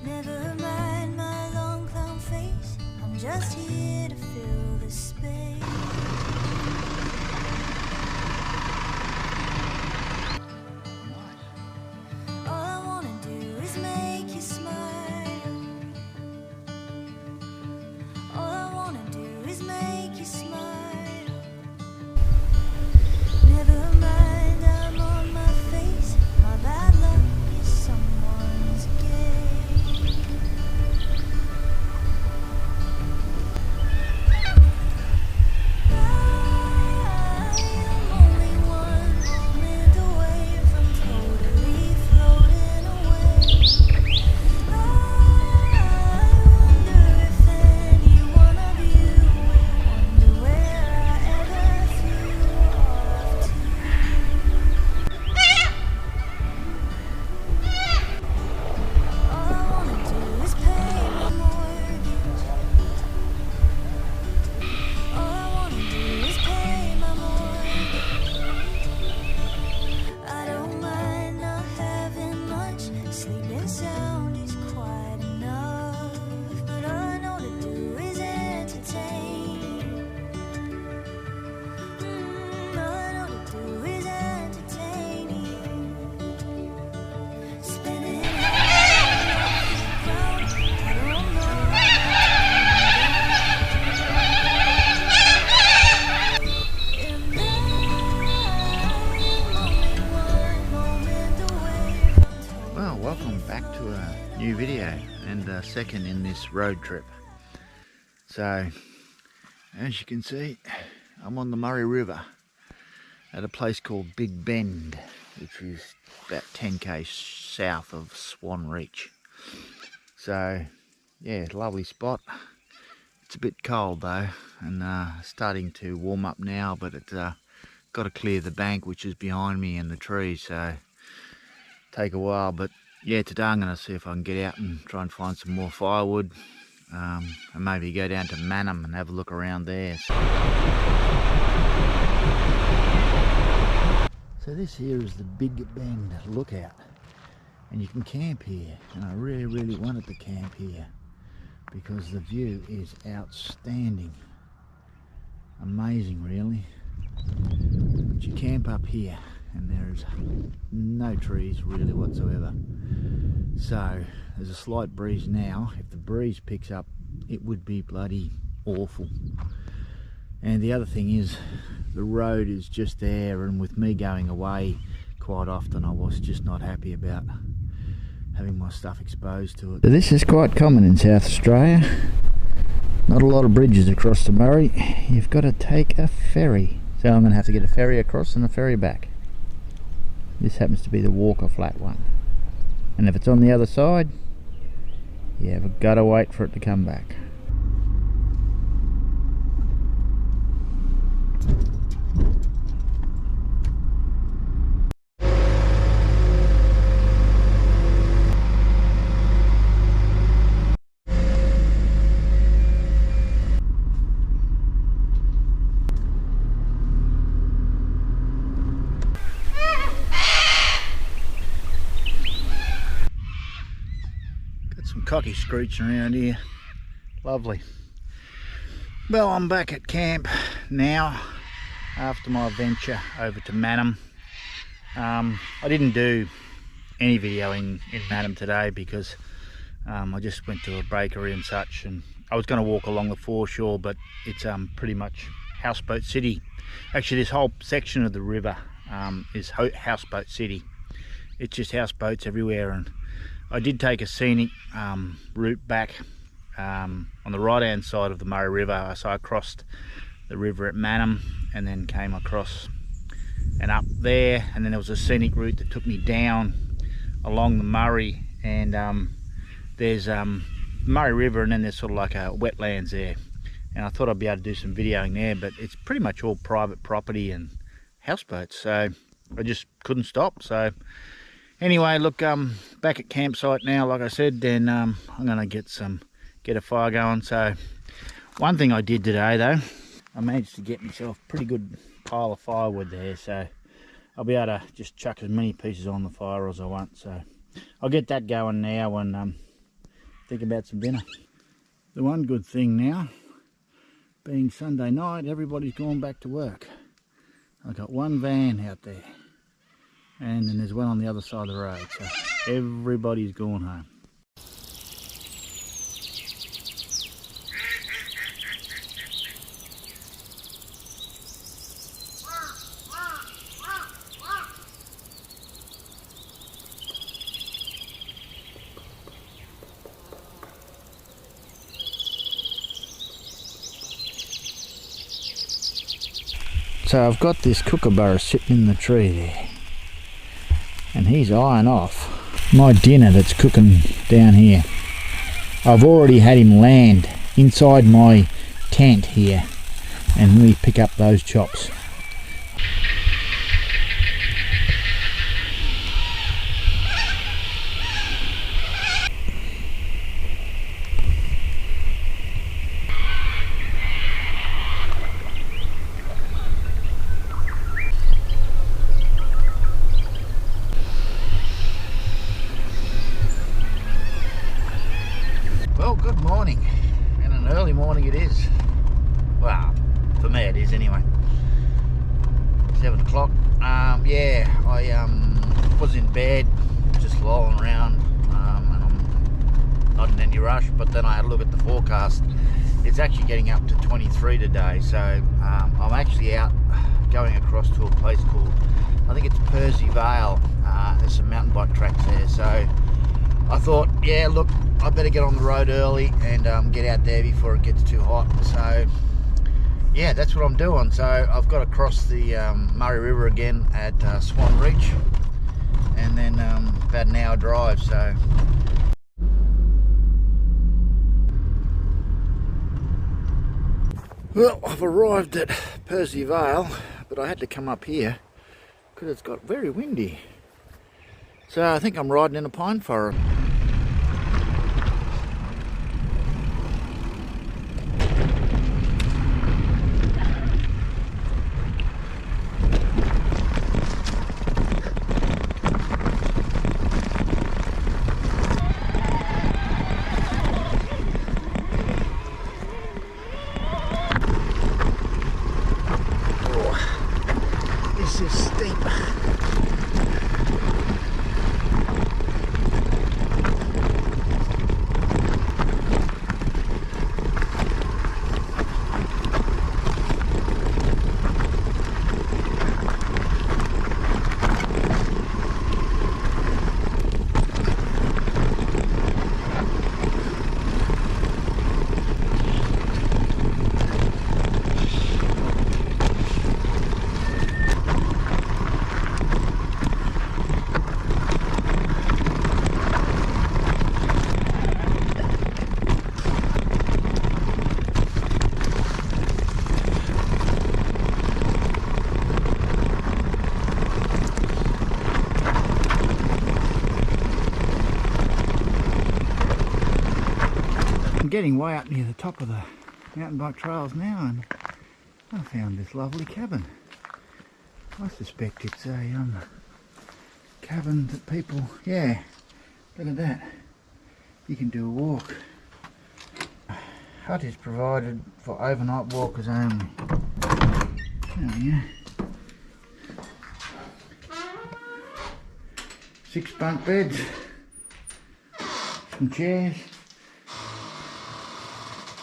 Never mind my long clown face, I'm just here to fill the space. All I wanna do is make you smile. All I wanna do is make you smile. Never mind, I'm on my face. My bad luck is someone's game. I am only one moment away from totally floating away. I wonder if any one of you will wonder where I ever flew off to. All I wanna do is pay my mortgage. All I wanna do is pay my mortgage. I don't mind not having much. Sleeping sound is quite enough. But all I know to do is entertain. All I know to do is entertain you. Spinning round, I don't know. And I'm only one moment away from Well, welcome back to a new video and a second in this road trip. So, as you can see, I'm on the Murray River at a place called Big Bend, which is about 10k south of Swan Reach. So, yeah, lovely spot. It's a bit cold though, and starting to warm up now, but it's got to clear the bank which is behind me and the trees, so take a while. But yeah, today I'm going to see if I can get out and try and find some more firewood, and maybe go down to Mannum and have a look around there. So this here is the Big Bend lookout, and you can camp here, and I really wanted to camp here because the view is outstanding, amazing really. But you camp up here and there's no trees really whatsoever, so there's a slight breeze now. If the breeze picks up, it would be bloody awful. And the other thing is, the road is just there, and with me going away quite often, I was just not happy about having my stuff exposed to it. So this is quite common in South Australia. Not a lot of bridges across the Murray. You've got to take a ferry. So I'm going to have to get a ferry across and a ferry back. This happens to be the Walker Flat one. And if it's on the other side, you've got to wait for it to come back. Some cocky screeching around here, lovely. Well, I'm back at camp now after my venture over to Mannum. I didn't do any video in Mannum today because I just went to a bakery and such, and I was going to walk along the foreshore, but it's pretty much houseboat city. Actually, this whole section of the river is houseboat city. It's just houseboats everywhere, and I did take a scenic route back on the right hand side of the Murray River. So I crossed the river at Mannum and then came across and up there, and then there was a scenic route that took me down along the Murray, and there's Murray River, and then there's sort of like a wetlands there, and I thought I'd be able to do some videoing there, but it's pretty much all private property and houseboats, so I just couldn't stop. So anyway, look, back at campsite now, like I said, then I'm gonna get a fire going. So one thing I did today though, I managed to get myself a pretty good pile of firewood there, so I'll be able to just chuck as many pieces on the fire as I want. So I'll get that going now, and think about some dinner. The one good thing now, being Sunday night, everybody's gone back to work. I've got one van out there, and then there's one on the other side of the road, so everybody's gone home. So I've got this kookaburra sitting in the tree there, and he's eyeing off my dinner that's cooking down here. I've already had him land inside my tent here, and we pick up those chops. Well, good morning, and an early morning it is. Well, for me it is anyway. 7 o'clock. Yeah, I was in bed, just lolling around, and I'm not in any rush. But then I had a look at the forecast. It's actually getting up to 23 today, so I'm actually out going across to a place called, I think it's Pewsey Vale. There's some mountain bike tracks there, so I thought, yeah, look, I better get on the road early and get out there before it gets too hot. So yeah, that's what I'm doing. So I've got to cross the Murray River again at Swan Reach, and then about an hour drive. So well, I've arrived at Pewsey Vale, but I had to come up here because it's got very windy. So I think I'm riding in a pine forest. This is steep. Getting way up near the top of the mountain bike trails now, and I found this lovely cabin. I suspect it's a cabin that people, yeah, look at that, you can do a walk. Hut is provided for overnight walkers only. There we go. 6 bunk beds, some chairs,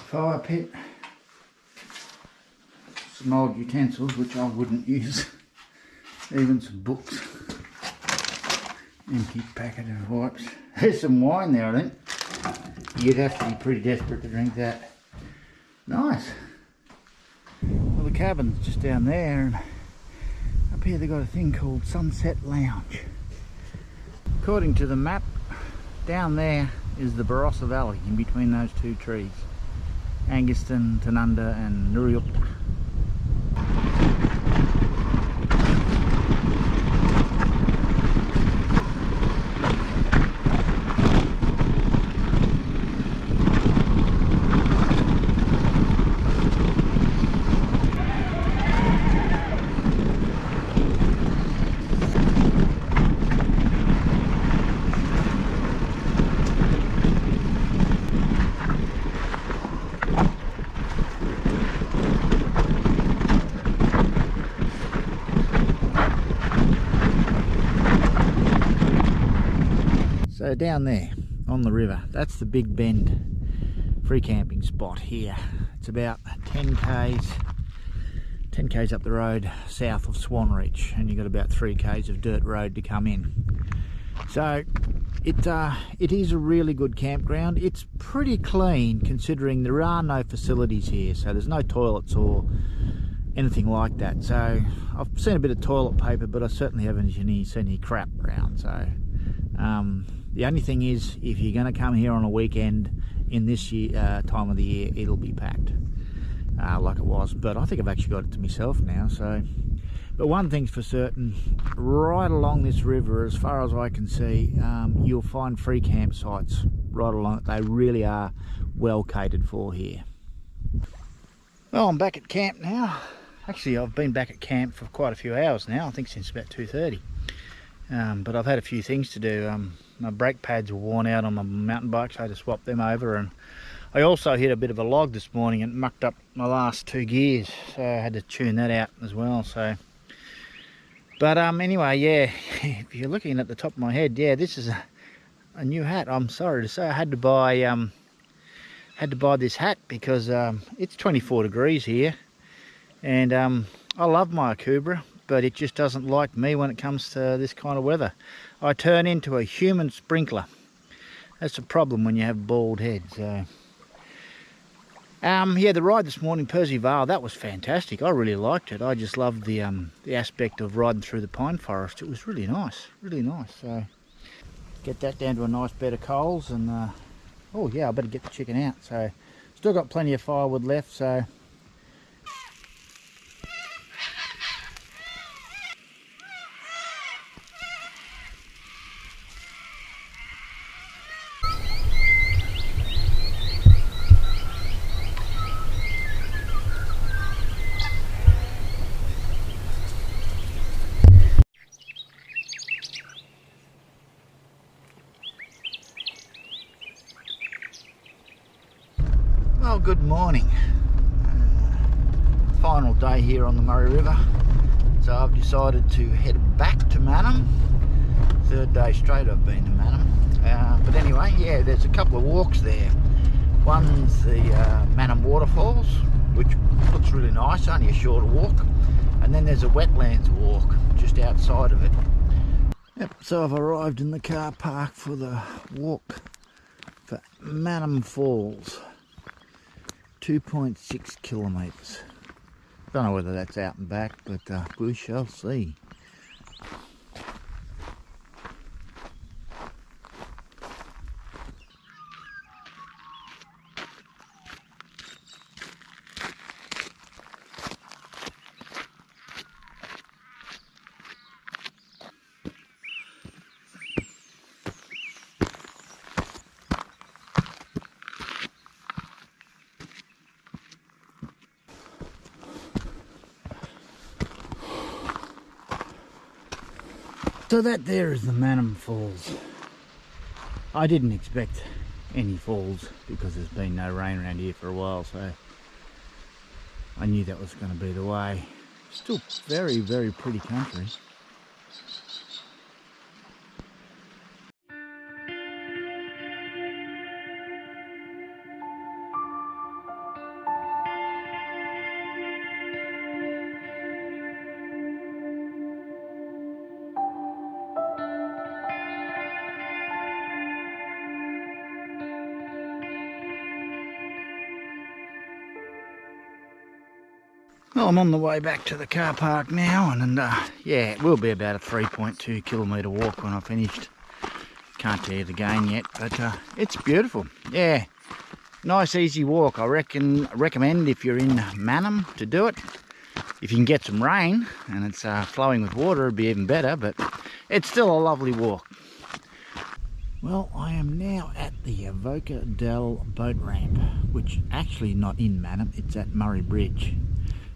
fire pit, some old utensils which I wouldn't use, even some books, empty packet of wipes. There's some wine there, I think. You'd have to be pretty desperate to drink that. Nice. Well, the cabin's just down there, and up here they've got a thing called Sunset Lounge. According to the map, down there is the Barossa Valley, in between those two trees. Anguston, Tanunda and Nuriupta. So down there on the river, that's the Big Bend free camping spot here. It's about 10 k's up the road south of Swanreach, and you've got about 3 k's of dirt road to come in. So it is a really good campground. It's pretty clean considering there are no facilities here, so there's no toilets or anything like that. So I've seen a bit of toilet paper, but I certainly haven't seen any crap around. So the only thing is, if you're going to come here on a weekend in this time of the year, it'll be packed like it was. But I think I've actually got it to myself now. So, but one thing's for certain, right along this river, as far as I can see, you'll find free campsites right along it. They really are well catered for here. Well, I'm back at camp now. Actually, I've been back at camp for quite a few hours now, I think since about 2:30. But I've had a few things to do. My brake pads were worn out on my mountain bike, so I had to swap them over, and I also hit a bit of a log this morning and mucked up my last 2 gears, so I had to tune that out as well. So, but anyway, yeah, if you're looking at the top of my head, yeah, this is a new hat. I'm sorry to say I had to buy this hat because it's 24 degrees here, and I love my Akubra, but it just doesn't like me when it comes to this kind of weather. I turn into a human sprinkler. That's a problem when you have bald heads. So. Yeah, the ride this morning, Pewsey Vale, that was fantastic. I really liked it. I just loved the aspect of riding through the pine forest. It was really nice, really nice. So get that down to a nice bed of coals, and oh yeah, I better get the chicken out. So still got plenty of firewood left. So. Well, good morning. Final day here on the Murray River, so I've decided to head back to Mannum. 3rd day straight I've been to Mannum. But anyway, yeah, there's a couple of walks there. One's the Mannum waterfalls, which looks really nice, only a shorter walk, and then there's a wetlands walk just outside of it. Yep, so I've arrived in the car park for the walk for Mannum Falls. 2.6 kilometres. Don't know whether that's out and back, but we shall see. So that there is the Mannum Falls. I didn't expect any falls because there's been no rain around here for a while, so I knew that was going to be the way. Still very, very pretty country. Well, I'm on the way back to the car park now, and yeah, it will be about a 3.2 kilometre walk when I've finished. Can't tell you the gain yet, but it's beautiful. Yeah, nice easy walk. I recommend if you're in Mannum to do it. If you can get some rain and it's flowing with water, it'd be even better, but it's still a lovely walk. Well, I am now at the Avoca Dell boat ramp, which actually not in Mannum, it's at Murray Bridge.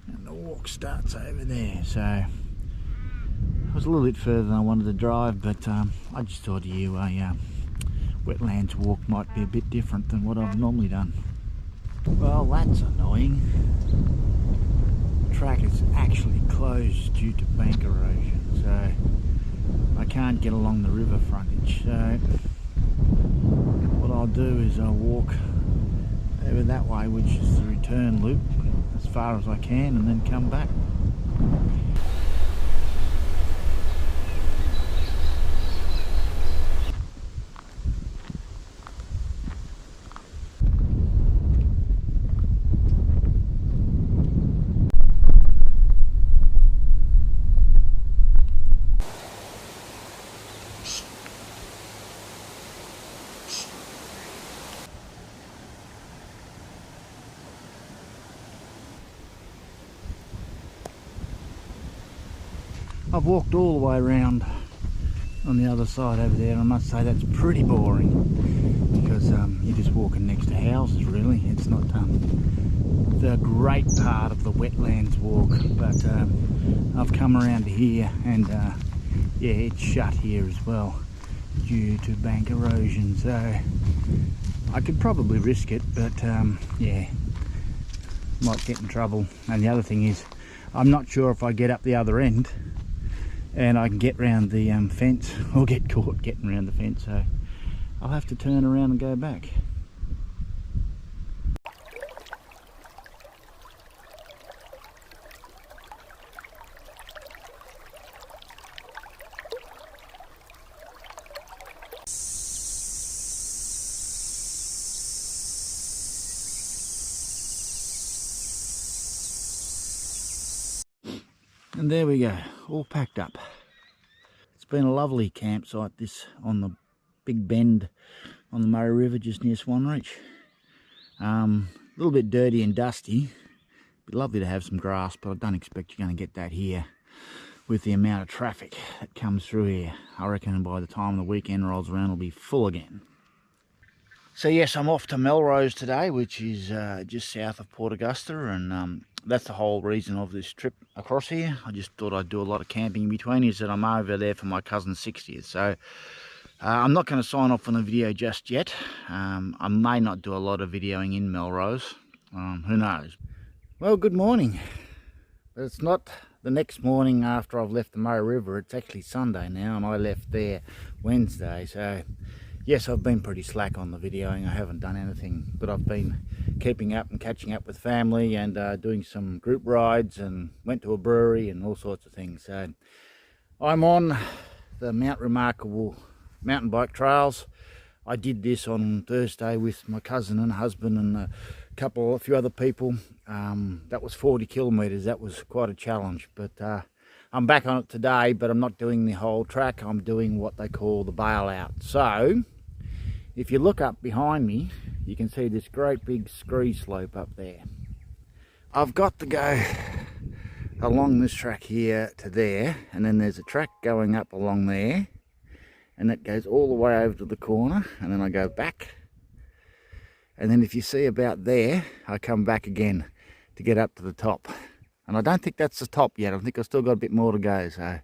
And the walk starts over there, so it was a little bit further than I wanted to drive, but I just thought to you a wetlands walk might be a bit different than what I've normally done. Well, that's annoying. The track is actually closed due to bank erosion, so I can't get along the river frontage. So do is I'll walk over that way, which is the return loop, as far as I can, and then come back. I've walked all the way around on the other side over there, and I must say that's pretty boring, because you're just walking next to houses really. It's not the great part of the wetlands walk, but I've come around here, and yeah, it's shut here as well due to bank erosion, so I could probably risk it, but yeah, might get in trouble. And the other thing is, I'm not sure if I get up the other end and I can get round the fence, or get caught getting around the fence, so I'll have to turn around and go back. And there we go, all packed up. It's been a lovely campsite, this, on the big bend on the Murray River just near Swanreach. A little bit dirty and dusty. Be lovely to have some grass, but I don't expect you're going to get that here with the amount of traffic that comes through here. I reckon by the time the weekend rolls around it'll be full again. So yes, I'm off to Melrose today, which is just south of Port Augusta, and that's the whole reason of this trip across here. I just thought I'd do a lot of camping in between, is that I'm over there for my cousin's 60th. So I'm not going to sign off on the video just yet. I may not do a lot of videoing in Melrose. Who knows? Well, good morning. But it's not the next morning after I've left the Murray River. It's actually Sunday now, and I left there Wednesday. So yes, I've been pretty slack on the videoing. I haven't done anything, but I've been keeping up and catching up with family, and doing some group rides, and went to a brewery and all sorts of things. So I'm on the Mount Remarkable mountain bike trails. I did this on Thursday with my cousin and husband and a few other people. That was 40 kilometres. That was quite a challenge, but I'm back on it today, but I'm not doing the whole track. I'm doing what they call the bailout. So if you look up behind me, you can see this great big scree slope up there. I've got to go along this track here to there, and then there's a track going up along there, and that goes all the way over to the corner, and then I go back, and then if you see about there, I come back again to get up to the top. And I don't think that's the top yet. I think I've still got a bit more to go, so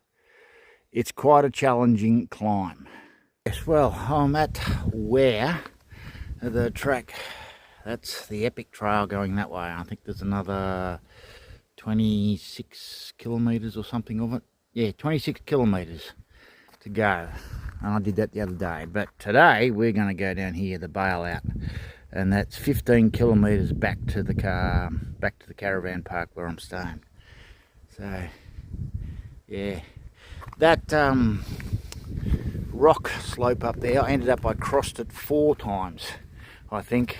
it's quite a challenging climb. Yes, well, I'm at where the track, that's the epic trail going that way. I think there's another 26 kilometres or something of it. Yeah, 26 kilometres to go. And I did that the other day. But today we're going to go down here, the bailout. And that's 15 kilometres back to the caravan park where I'm staying. So yeah, that rock slope up there, I crossed it 4 times, I think.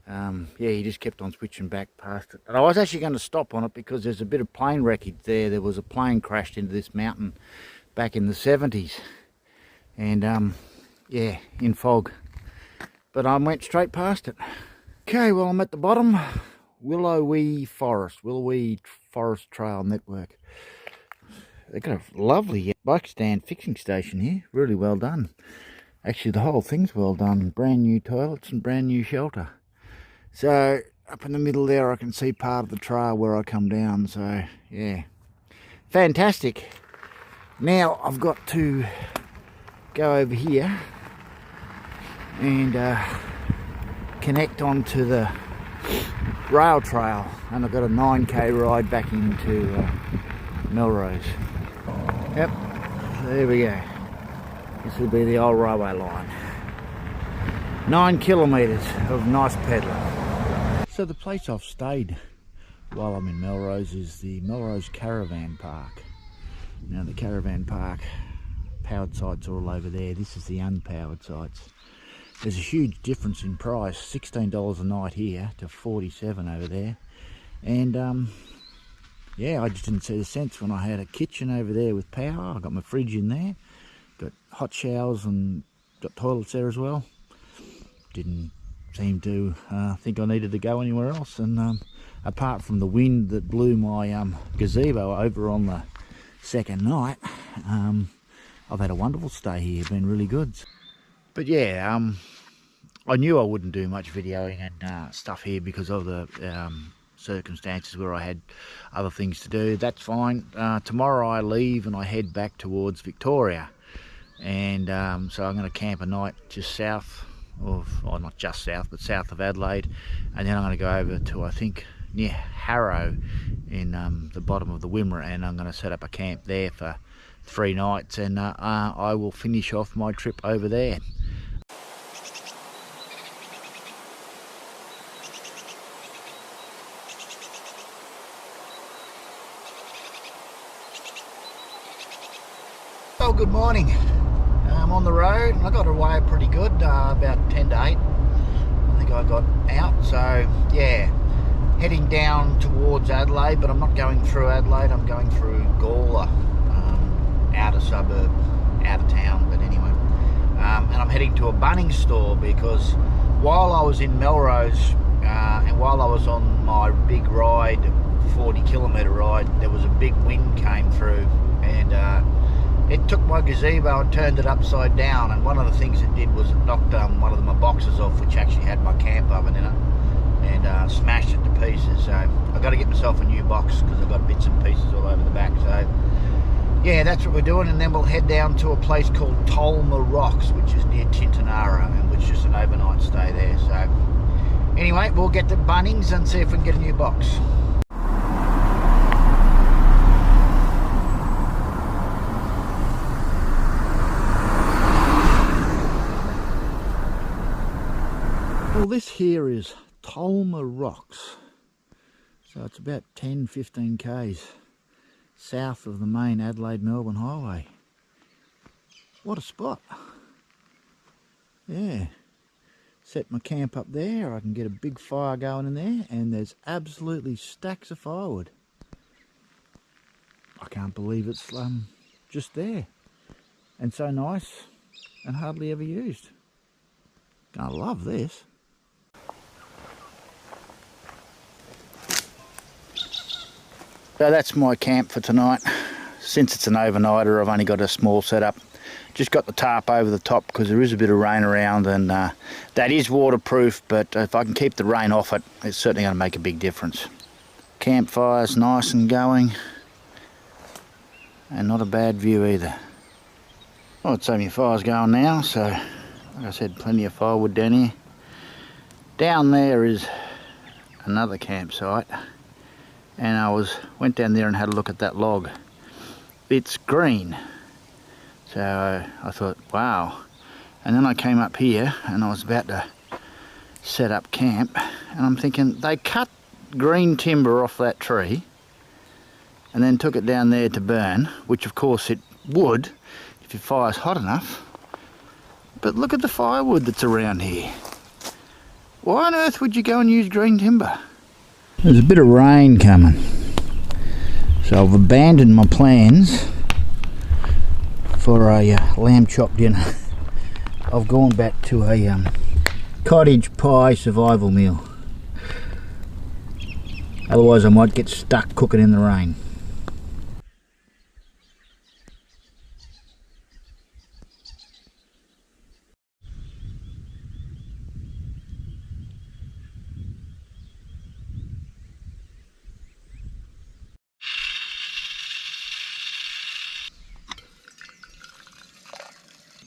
Yeah, he just kept on switching back past it, and I was actually going to stop on it because there's a bit of plane wreckage there. There was a plane crashed into this mountain back in the 70s, and yeah, in fog. But I went straight past it. Okay, well, I'm at the bottom. Willowee Forest Trail Network. They've got a lovely bike stand fixing station here. Really well done. Actually, the whole thing's well done. Brand new toilets and brand new shelter. So up in the middle there, I can see part of the trail where I come down. So yeah, fantastic. Now I've got to go over here and connect onto the rail trail, and I've got a 9k ride back into Melrose. Yep, so there we go. This will be the old railway line. 9 kilometres of nice pedalling. So the place I've stayed while I'm in Melrose is the Melrose Caravan Park. Now the caravan park, powered sites all over there. This is the unpowered sites. There's a huge difference in price, $16 a night here to $47 over there. And yeah, I just didn't see the sense when I had a kitchen over there with power. I got my fridge in there, got hot showers and got toilets there as well. Didn't seem to think I needed to go anywhere else. And apart from the wind that blew my gazebo over on the second night, I've had a wonderful stay here, been really good. But yeah, I knew I wouldn't do much videoing and stuff here because of the circumstances where I had other things to do. That's fine. Tomorrow I leave and I head back towards Victoria, and so I'm going to camp a night just south of, or not just south, but south of Adelaide, and then I'm going to go over to, I think, near Harrow in the bottom of the Wimmera, and I'm going to set up a camp there for 3 nights, and I will finish off my trip over there. Well, good morning. I'm on the road. I got away pretty good, about 10 to 8. I think I got out. So yeah, heading down towards Adelaide, but I'm not going through Adelaide. I'm going through Gawler, outer suburb, out of town. But anyway, and I'm heading to a Bunnings store because while I was in Melrose and while I was on my big ride, 40-kilometre ride, there was a big wind came through, and it took my gazebo and turned it upside down, and one of the things it did was it knocked one of my boxes off, which actually had my camp oven in it, and smashed it to pieces. So I've got to get myself a new box because I've got bits and pieces all over the back. So yeah, that's what we're doing, and then we'll head down to a place called Tolma Rocks, which is near Tintinara, and which is an overnight stay there. So anyway, we'll get to Bunnings and see if we can get a new box. Well, this here is Tolma Rocks, so it's about 10-15 k's south of the main Adelaide-Melbourne highway. What a spot. Yeah, set my camp up there. I can get a big fire going in there, and there's absolutely stacks of firewood. I can't believe it's just there, and so nice and hardly ever used. I love this. So that's my camp for tonight. Since it's an overnighter, I've only got a small setup. Just got the tarp over the top because there is a bit of rain around, and that is waterproof, but if I can keep the rain off it, it's certainly going to make a big difference. Campfire's nice and going, and not a bad view either. Well, it's only fire's going now, so like I said, plenty of firewood down here. Down there is another campsite, and I went down there and had a look at that log. It's green, so I thought, wow. And then I came up here and I was about to set up camp, and I'm thinking they cut green timber off that tree and then took it down there to burn, which of course it would if your fire's hot enough. But look at the firewood that's around here. Why on earth would you go and use green timber? There's a bit of rain coming, so I've abandoned my plans for a lamb chop dinner. I've gone back to a cottage pie survival meal. Otherwise I might get stuck cooking in the rain.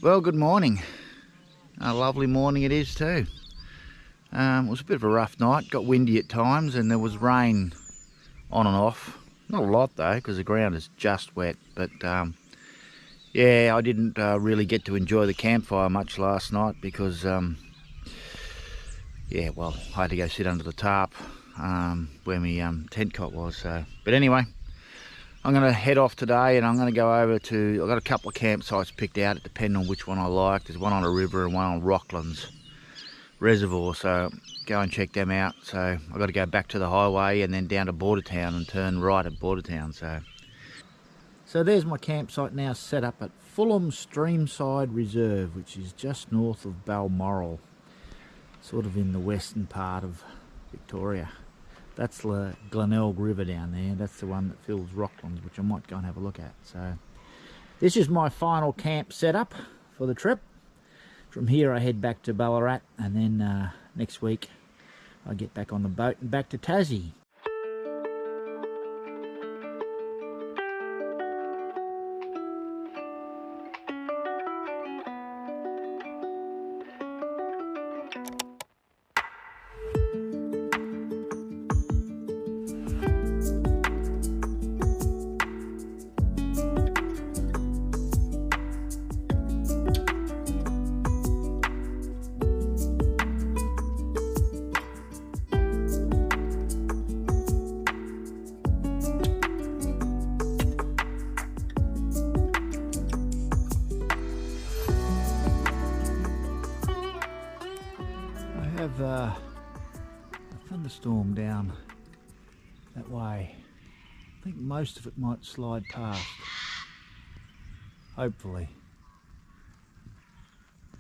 Well, good morning. A lovely morning it is too. It was a bit of a rough night, got windy at times, and there was rain on and off. Not a lot though, because the ground is just wet, but yeah, I didn't really get to enjoy the campfire much last night because yeah, well, I had to go sit under the tarp where my tent cot was. So, but anyway, I'm going to head off today, and I'm going to go over to, I've got a couple of campsites picked out, depending on which one I like. There's one on a river and one on Rocklands Reservoir, so go and check them out. So I've got to go back to the highway and then down to Bordertown and turn right at Bordertown. So there's my campsite now set up at Fulham Streamside Reserve, which is just north of Balmoral, sort of in the western part of Victoria. That's the Glenelg River down there. That's the one that fills Rocklands, which I might go and have a look at. So this is my final camp setup for the trip. From here I head back to Ballarat, and then next week I get back on the boat and back to Tassie. A thunderstorm down that way. I think most of it might slide past, hopefully.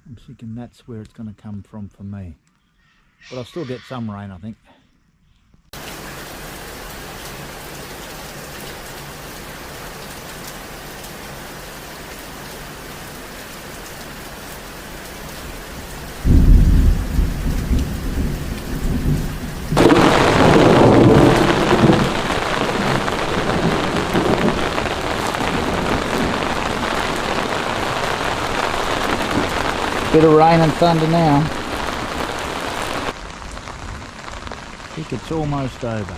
I'm thinking that's where it's going to come from for me, but I'll still get some rain, I think. Bit of rain and thunder now. I think it's almost over.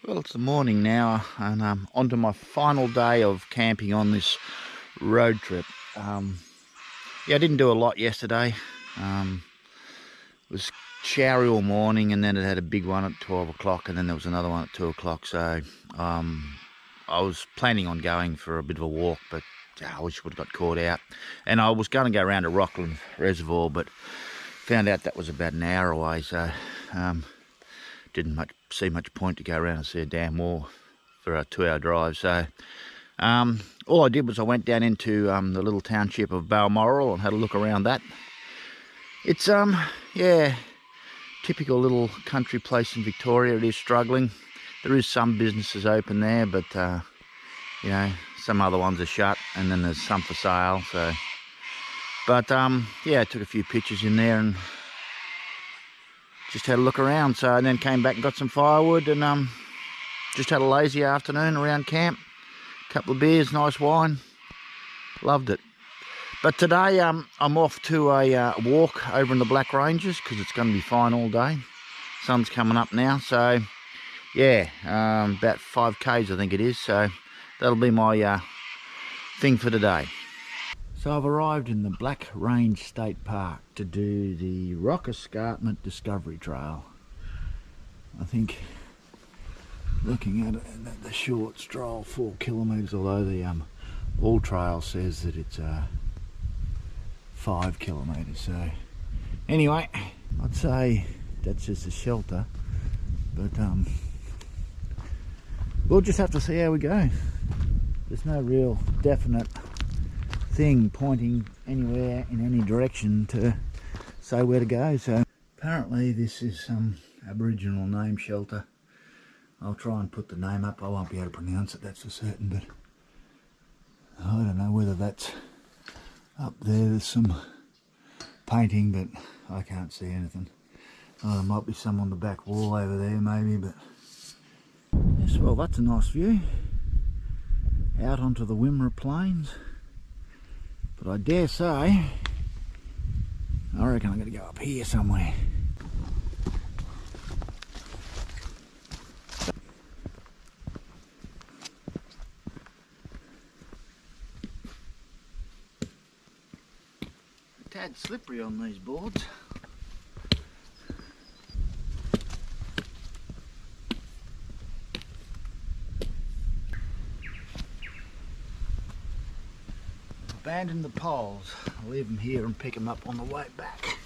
Well, it's the morning now, and on to my final day of camping on this road trip. Yeah, I didn't do a lot yesterday. It was showery all morning, and then it had a big one at 12 o'clock, and then there was another one at 2 o'clock. So I was planning on going for a bit of a walk, but I wish I would have got caught out. And I was going to go around to Rocklands Reservoir, but found out that was about an hour away, so didn't see much point to go around and see a damn wall for a 2-hour drive. So all I did was I went down into the little township of Balmoral and had a look around that. It's yeah, typical little country place in Victoria. It is struggling. There is some businesses open there, but you know, some other ones are shut, and then there's some for sale. So but yeah, I took a few pictures in there and just had a look around. So, and then came back and got some firewood, and just had a lazy afternoon around camp. Couple of beers, nice wine, loved it. But today I'm off to a walk over in the Black Ranges, because it's going to be fine all day. Sun's coming up now, so yeah, about 5 k's I think it is. So that'll be my thing for today. So I've arrived in the Black Range State Park to do the Rock Escarpment Discovery Trail. I think, looking at it, the short stroll, 4 kilometres, although the All Trail says that it's 5 kilometres. So anyway, I'd say that's just a shelter, but we'll just have to see how we go. There's no real definite thing pointing anywhere in any direction to say where to go. So Apparently this is some Aboriginal name shelter. I'll try and put the name up. I won't be able to pronounce it, that's for certain, but I don't know whether that's up there. There's some painting, but I can't see anything. Oh, there might be some on the back wall over there maybe, but yes, well, that's a nice view out onto the Wimmera Plains. But I dare say, I reckon I'm going to go up here somewhere. A tad slippery on these boards. Abandon the poles. I'll leave them here and pick them up on the way back.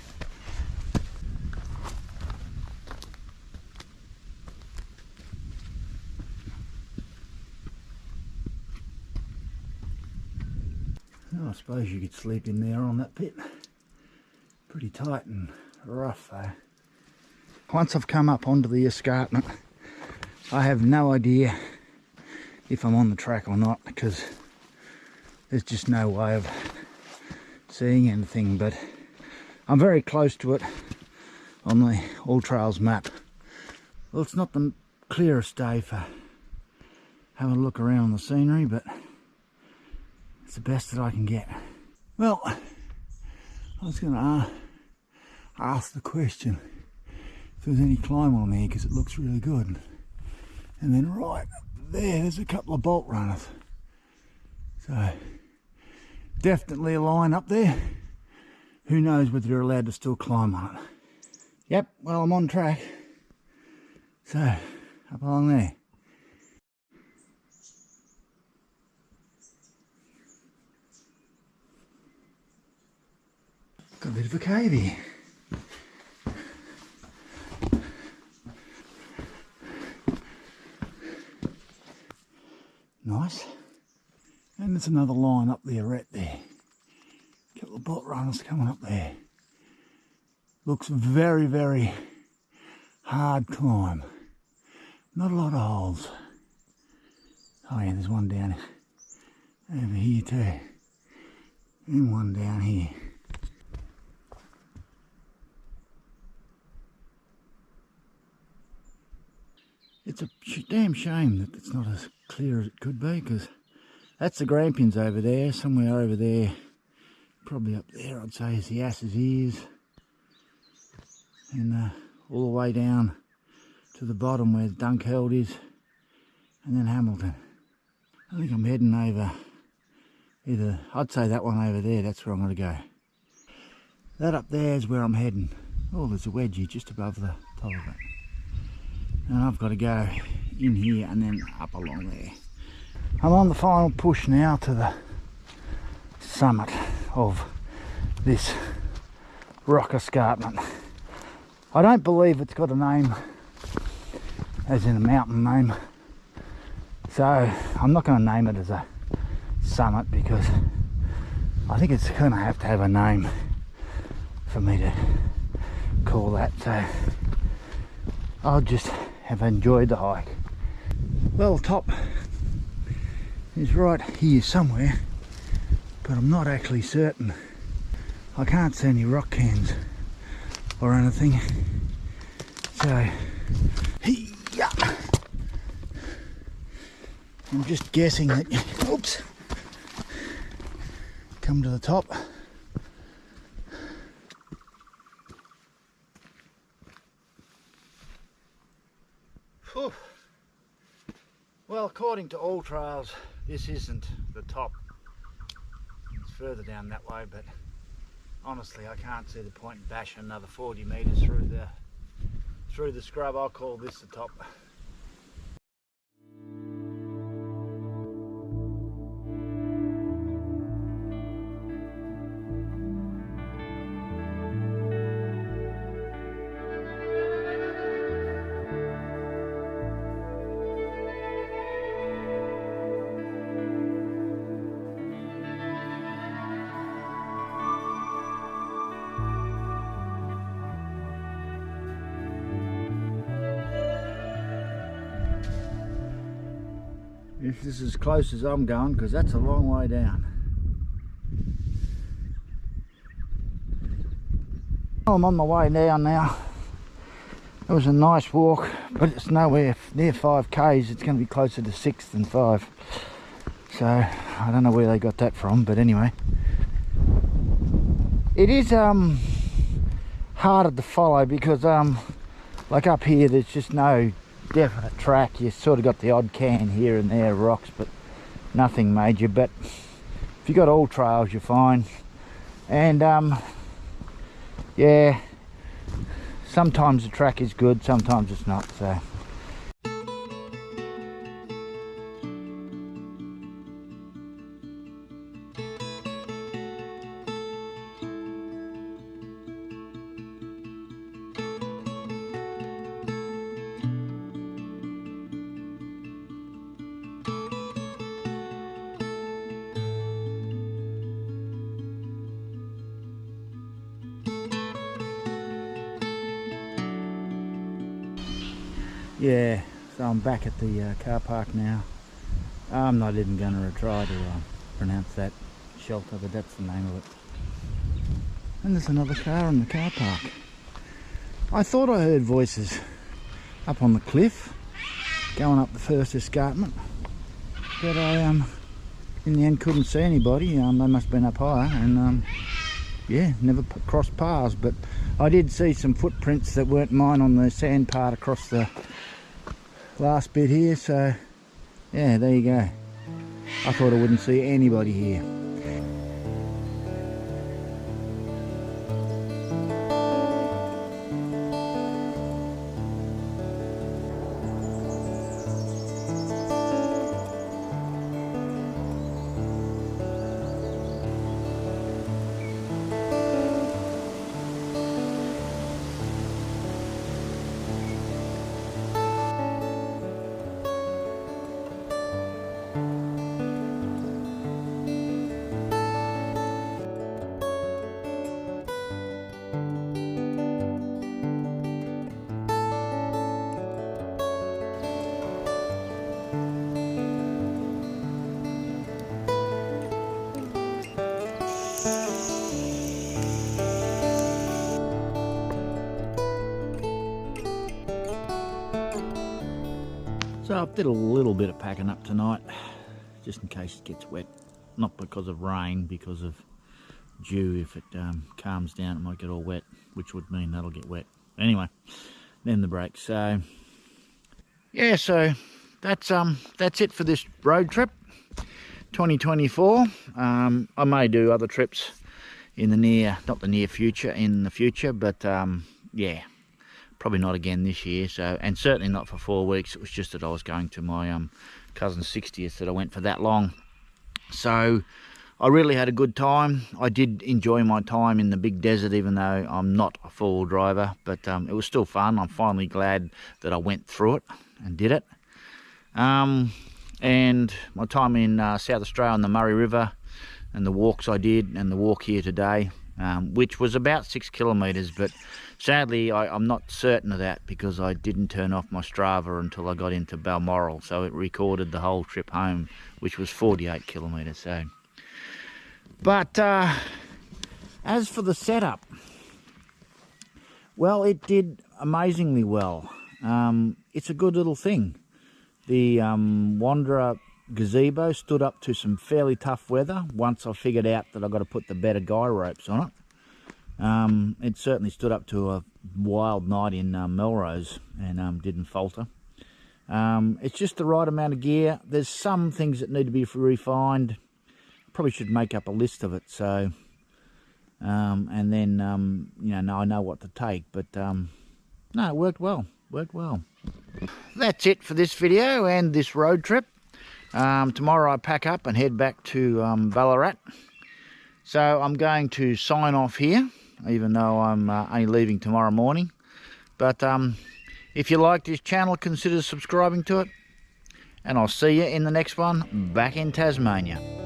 Oh, I suppose you could sleep in there on that pit. Pretty tight and rough though. Once I've come up onto the escarpment, I have no idea if I'm on the track or not, because there's just no way of seeing anything, but I'm very close to it on the All Trails map. Well, it's not the clearest day for having a look around the scenery, but it's the best that I can get. Well, I was going to ask the question if there's any climb on there, because it looks really good. And then right there's a couple of bolt runners. So definitely a line up there. Who knows whether you're allowed to still climb on it. Yep, well, I'm on track. So, up along there. Got a bit of a cave here. Nice. And there's another line up there, right there. A couple of bolt runners coming up there. Looks very, very hard climb. Not a lot of holes. Oh yeah, there's one down over here too. And one down here. It's a damn shame that it's not as clear as it could be, because that's the Grampians over there. Somewhere over there, probably up there, I'd say, is the Ass's Ears. And all the way down to the bottom where Dunkeld is, and then Hamilton. I think I'm heading over either, I'd say that one over there, that's where I'm going to go. That up there is where I'm heading. Oh, there's a wedgie just above the top of it. And I've got to go in here and then up along there. I'm on the final push now to the summit of this rock escarpment. I don't believe it's got a name, as in a mountain name, so I'm not going to name it as a summit, because I think it's going to have a name for me to call that. So I'll just have enjoyed the hike. Well, top is right here somewhere, but I'm not actually certain. I can't see any rock cans or anything, so yeah. I'm just guessing that, oops, come to the top. Whew. Well, according to All Trails, this isn't the top. It's further down that way, but honestly, I can't see the point in bashing another 40 metres through the scrub. I'll call this the top. This is as close as I'm going, because that's a long way down. I'm on my way down now. It was a nice walk, but it's nowhere near 5k's. It's going to be closer to 6 than 5. So I don't know where they got that from, but anyway. It is harder to follow because like up here there's just no definite track. You sort of got the odd can here and there, rocks, but nothing major. But if you got all trails, you're fine. And yeah, sometimes the track is good, sometimes it's not. So yeah, so I'm back at the car park now. I'm not even going to try to pronounce that shelter, but that's the name of it. And there's another car in the car park. I thought I heard voices up on the cliff going up the first escarpment, but I in the end couldn't see anybody. They must have been up higher, and yeah, never crossed paths. But I did see some footprints that weren't mine on the sand part across the last bit here, so yeah, there you go. I thought I wouldn't see anybody here. So I did a little bit of packing up tonight, just in case it gets wet. Not because of rain, because of dew. If it calms down, it might get all wet, which would mean that'll get wet. Anyway, then the break. So yeah, so that's it for this road trip, 2024. I may do other trips in the not the near future, in the future, but yeah, probably not again this year. So, and certainly not for 4 weeks. It was just that I was going to my cousin's 60th that I went for that long. So I really had a good time. I did enjoy my time in the big desert, even though I'm not a four-wheel driver, but it was still fun. I'm finally glad that I went through it and did it. And my time in South Australia on the Murray River, and the walks I did, and the walk here today, which was about 6 kilometres, but sadly I'm not certain of that because I didn't turn off my Strava until I got into Balmoral, so it recorded the whole trip home, which was 48 kilometres. So, but as for the setup, well, it did amazingly well. It's a good little thing. The Wanderer gazebo stood up to some fairly tough weather once I figured out that I got to put the better guy ropes on it. It certainly stood up to a wild night in Melrose and didn't falter. It's just the right amount of gear. There's some things that need to be refined. Probably should make up a list of it. So, and then you know, I know what to take. But no, it worked well. Worked well. That's it for this video and this road trip. Tomorrow I pack up and head back to Ballarat. So I'm going to sign off here, even though I'm only leaving tomorrow morning. But if you like this channel, consider subscribing to it. And I'll see you in the next one back in Tasmania.